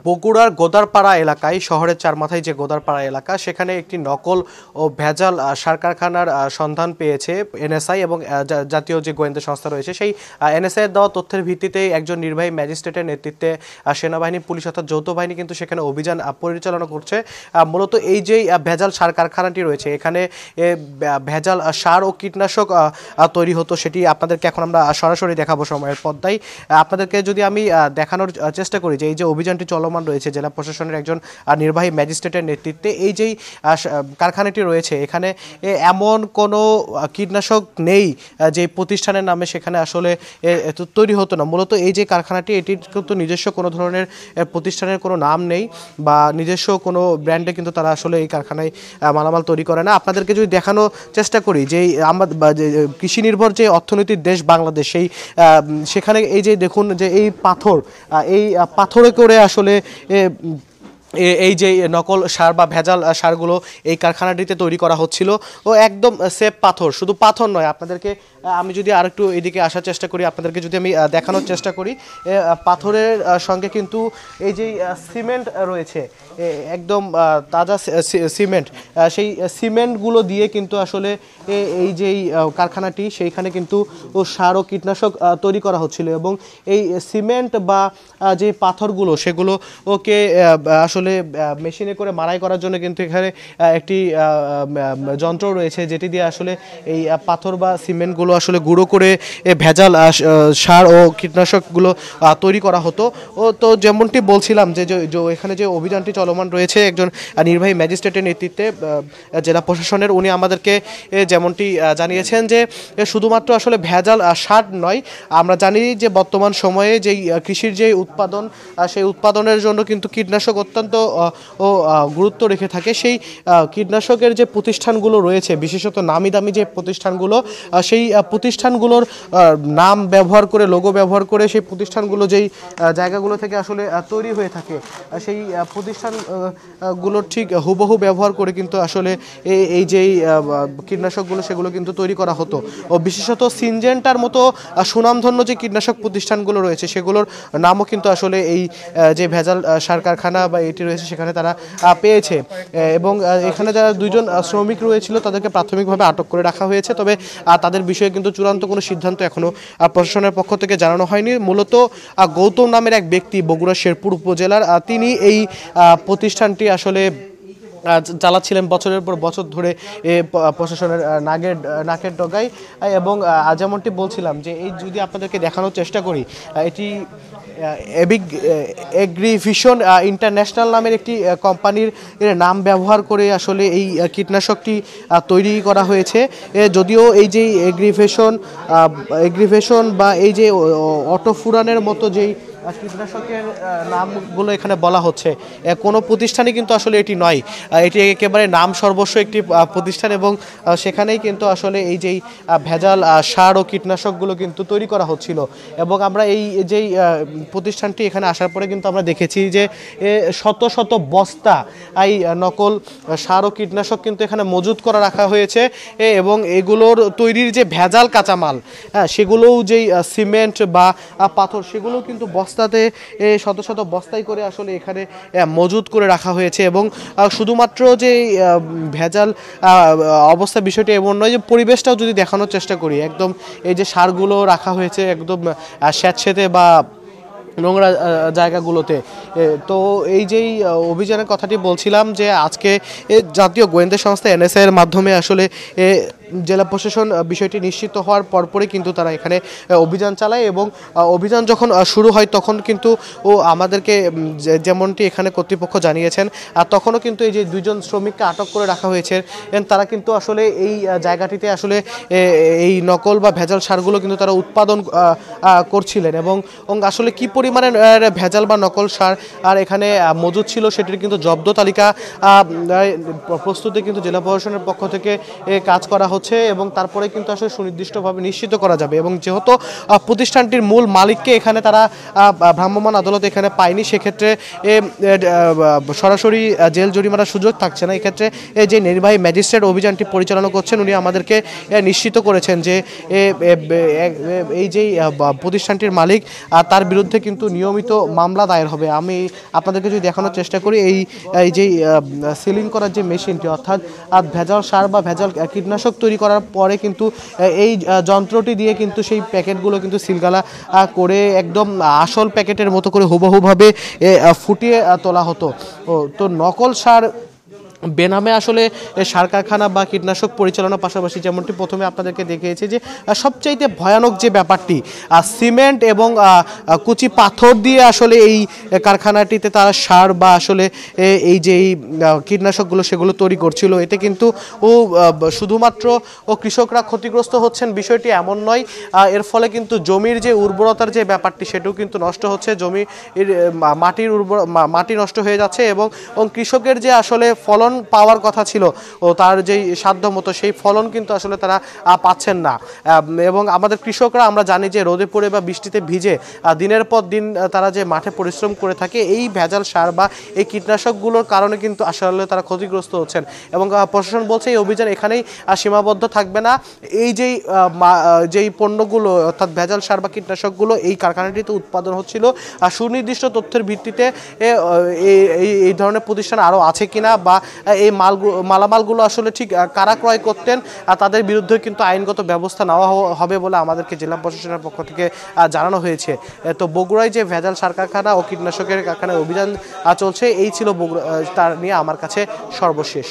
বগুড়ার গোদারপাড়া এলাকায় শহরের চারমাথায় যে গোদারপাড়া এলাকা সেখানে একটি নকল ও ভেজাল সার কারখানার সন্ধান পেয়েছে এনএসআই এবং জাতীয় যে গোয়েন্দা সংস্থা রয়েছে সেই এনএসআই এর দেওয়া তথ্যের ভিত্তিতে একজন নির্বাহী ম্যাজিস্ট্রেটের নেতৃত্বে সেনাবাহিনী পুলিশ অর্থাৎ যৌথ বাহিনী কিন্তু সেখানে অভিযান পরিচালনা করছে। মূলত এই যে ভেজাল সার কারখানাটি রয়েছে এখানে ভেজাল সার ও কীটনাশক তৈরি হতো সেটি আপনাদেরকে এখন আমরা সরাসরি দেখাবো সময়ের পর্দায়। আপনাদেরকে যদি আমি দেখানোর চেষ্টা করি যে এই যে অভিযানটি চলমান রয়েছে জেলা প্রশাসনের একজন নির্বাহী ম্যাজিস্ট্রেটের নেতৃত্বে এই যেই কারখানাটি রয়েছে এখানে এমন কোনো কীটনাশক নেই যে প্রতিষ্ঠানের নামে সেখানে আসলে তৈরি হতো না। মূলত এই যে কারখানাটি এটির কিন্তু নিজস্ব কোনো ধরনের প্রতিষ্ঠানের কোনো নাম নেই বা নিজস্ব কোনো ব্র্যান্ডে কিন্তু তারা আসলে এই কারখানায় মালামাল তৈরি করে না। আপনাদেরকে যদি দেখানোর চেষ্টা করি যে আমরা কৃষি নির্ভর যে অর্থনীতির দেশ বাংলাদেশ সেই সেখানে এই যে দেখুন যে এই পাথরে করে আসলে এই যে নকল সার বা ভেজাল সারগুলো এই কারখানাটিতে তৈরি করা হচ্ছিল ও একদম সেফ পাথর, শুধু পাথর নয়। আপনাদেরকে আমি যদি আরেকটু এদিকে আসার চেষ্টা করি, আপনাদেরকে যদি আমি দেখানোর চেষ্টা করি, পাথরের সঙ্গে কিন্তু এই যে সিমেন্ট রয়েছে একদম তাজা সিমেন্ট, সেই সিমেন্টগুলো দিয়ে কিন্তু আসলে এই যেই কারখানাটি সেইখানে কিন্তু সার ও কীটনাশক তৈরি করা হচ্ছিল এবং এই সিমেন্ট বা যে পাথরগুলো সেগুলো ওকে আসলে মেশিনে করে মাড়াই করার জন্য কিন্তু এখানে একটি যন্ত্র রয়েছে যেটি দিয়ে আসলে এই পাথর বা সিমেন্টগুলো আসলে গুঁড়ো করে ভেজাল সার ও কীটনাশকগুলো তৈরি করা হতো। ও তো যেমনটি বলছিলাম যে এখানে যে অভিযানটি চলমান রয়েছে একজন নির্বাহী ম্যাজিস্ট্রেটের নেতৃত্বে জেলা প্রশাসনের, উনি আমাদেরকে যেমনটি জানিয়েছেন যে শুধুমাত্র আসলে ভেজাল সার নয়, আমরা জানি যে বর্তমান সময়ে যেই কৃষির যে উৎপাদন সেই উৎপাদনের জন্য কিন্তু কীটনাশক অত্যন্ত গুরুত্ব রেখে থাকে। সেই কীটনাশকের যে প্রতিষ্ঠানগুলো রয়েছে বিশেষত নামি দামি যে প্রতিষ্ঠানগুলো সেই প্রতিষ্ঠানগুলোর নাম ব্যবহার করে লোগো ব্যবহার করে সেই প্রতিষ্ঠানগুলো যেই জায়গাগুলো থেকে আসলে তৈরি হয়ে থাকে সেই প্রতিষ্ঠানগুলোর ঠিক হুবহু ব্যবহার করে কিন্তু আসলে এই যেই কীটনাশকগুলো সেগুলো কিন্তু তৈরি করা হতো। ও বিশেষত সিনজেন্টার মতো সুনামধন্য যে কীটনাশক প্রতিষ্ঠানগুলো রয়েছে সেগুলোর নামও কিন্তু আসলে এই যে ভেজাল সার কারখানা বা এটি রয়েছে সেখানে তারা পেয়েছে এবং এখানে যারা দুইজন শ্রমিক রয়েছিল তাদেরকে প্রাথমিকভাবে আটক করে রাখা হয়েছে, তবে তাদের বিষয়ে কিন্তু চূড়ান্ত কোনো সিদ্ধান্ত এখনও প্রশাসনের পক্ষ থেকে জানানো হয়নি। মূলত গৌতম নামের এক ব্যক্তি বগুড়া শেরপুর উপজেলার, তিনি এই প্রতিষ্ঠানটি আসলে চালাচ্ছিলেন বছরের পর বছর ধরে প্রশাসনের নাকের ডগায়। এবং যেমনটি বলছিলাম যে এই যদি আপনাদেরকে দেখানোর চেষ্টা করি, এটি এগ্রিভিশন ইন্টারন্যাশনাল নামের একটি কোম্পানির নাম ব্যবহার করে আসলে এই কীটনাশকটি তৈরি করা হয়েছে। যদিও এই যে এগ্রিভেশন বা এই যে অটোফুরানের মতো যেই কীটনাশকের নামগুলো এখানে বলা হচ্ছে কোনো প্রতিষ্ঠানই কিন্তু আসলে এটি নয়, এটি একেবারে নাম সর্বস্ব একটি প্রতিষ্ঠান এবং সেখানেই কিন্তু আসলে এই যেই ভেজাল সার ও কীটনাশকগুলো কিন্তু তৈরি করা হচ্ছিল। এবং আমরা এই যেই প্রতিষ্ঠানটি এখানে আসার পরে কিন্তু আমরা দেখেছি যে শত শত বস্তা এই নকল সার ও কীটনাশক কিন্তু এখানে মজুত করা রাখা হয়েছে এবং এগুলোর তৈরির যে ভেজাল কাঁচামাল সেগুলোও যেই সিমেন্ট বা পাথর সেগুলোও কিন্তু বস্তাতে শত শত বস্তায় করে আসলে এখানে মজুত করে রাখা হয়েছে। এবং শুধুমাত্র যে ভেজাল অবস্থা বিষয়টি এমন নয়, যে পরিবেশটাও যদি দেখানোর চেষ্টা করি একদম এই যে সারগুলো রাখা হয়েছে একদম স্যাঁতসেঁতে বা নোংরা জায়গাগুলোতে। তো এই যেই অভিযানের কথাটি বলছিলাম যে আজকে জাতীয় গোয়েন্দা সংস্থা এনএসআই এর মাধ্যমে আসলে জেলা প্রশাসন বিষয়টি নিশ্চিত হওয়ার পরপরই কিন্তু তারা এখানে অভিযান চালায় এবং অভিযান যখন শুরু হয় তখন কিন্তু আমাদেরকে যেমনটি এখানে কর্তৃপক্ষ জানিয়েছেন তখনও কিন্তু এই যে দুইজন শ্রমিককে আটক করে রাখা হয়েছে তারা কিন্তু আসলে এই জায়গাটিতে আসলে এই নকল বা ভেজাল সারগুলো কিন্তু তারা উৎপাদন করছিলেন এবং আসলে কি পরিমাণে ভেজাল বা নকল সার আর এখানে মজুদ ছিল সেটির কিন্তু জব্দ তালিকা প্রস্তুতে কিন্তু জেলা প্রশাসনের পক্ষ থেকে কাজ করা হচ্ছে। হচ্ছে এবং তারপরে কিন্তু আসলে সুনির্দিষ্টভাবে নিশ্চিত করা যাবে। এবং যেহেতু প্রতিষ্ঠানটির মূল মালিককে এখানে তারা ভ্রাম্যমাণ আদালত এখানে পায়নি, সেক্ষেত্রে সরাসরি জেল জরিমানার সুযোগ থাকছে না। এক্ষেত্রে যে নির্বাহী ম্যাজিস্ট্রেট অভিযানটি পরিচালনা করছেন উনি আমাদেরকে নিশ্চিত করেছেন যে এই যেই প্রতিষ্ঠানটির মালিক তার বিরুদ্ধে কিন্তু নিয়মিত মামলা দায়ের হবে। আমি আপনাদেরকে যদি দেখানোর চেষ্টা করি, এই যে সিলিং করার যে মেশিনটি, অর্থাৎ ভেজাল সার বা ভেজাল কীটনাশক তৈরি করার পরে কিন্তু এই যন্ত্রটি দিয়ে কিন্তু সেই প্যাকেটগুলো কিন্তু সিলগালা করে একদম আসল প্যাকেটের মতো করে হুবহুভাবে ফুটিয়ে তোলা হতো। তো নকল সার বেনামে আসলে সার কারখানা বা কীটনাশক পরিচালনার পাশাপাশি যেমনটি প্রথমে আপনাদেরকে দেখিয়েছি যে সবচাইতে ভয়ানক যে ব্যাপারটি, সিমেন্ট এবং কুচি পাথর দিয়ে আসলে এই কারখানাটিতে তারা সার বা আসলে এই যে এই কীটনাশকগুলো সেগুলো তৈরি করছিল। এতে কিন্তু শুধুমাত্র কৃষকরা ক্ষতিগ্রস্ত হচ্ছেন বিষয়টি এমন নয়, এর ফলে কিন্তু জমির যে উর্বরতার যে ব্যাপারটি সেটাও কিন্তু নষ্ট হচ্ছে, মাটি নষ্ট হয়ে যাচ্ছে এবং কৃষকের যে আসলে ফলন পাওয়ার কথা ছিল তার যেই সাধ্য মতো সেই ফলন কিন্তু আসলে তারা পাচ্ছেন না। এবং আমাদের কৃষকরা আমরা জানি যে রোদে পড়ে বা বৃষ্টিতে ভিজে দিনের পর দিন তারা যে মাঠে পরিশ্রম করে থাকে, এই ভেজাল সার বা এই কীটনাশকগুলোর কারণে কিন্তু আসলে তারা ক্ষতিগ্রস্ত হচ্ছেন। এবং প্রশাসন বলছে এই অভিযান এখানেই সীমাবদ্ধ থাকবে না। এই যেই পণ্যগুলো অর্থাৎ ভেজাল সার বা কীটনাশকগুলো এই কারখানাটিতে উৎপাদন হচ্ছিল, সুনির্দিষ্ট তথ্যের ভিত্তিতে এই ধরনের প্রতিষ্ঠান আরও আছে কিনা বা এই মালামালগুলো আসলে ঠিক কারা ক্রয় করতেন তাদের বিরুদ্ধে কিন্তু আইনগত ব্যবস্থা নেওয়া হবে বলে আমাদেরকে জেলা প্রশাসনের পক্ষ থেকে জানানো হয়েছে। তো বগুড়ায় যে ভেজাল সার কারখানা ও কীটনাশকের কারখানায় অভিযান চলছে, এই ছিল বগুড়া, তার নিয়ে আমার কাছে সর্বশেষ।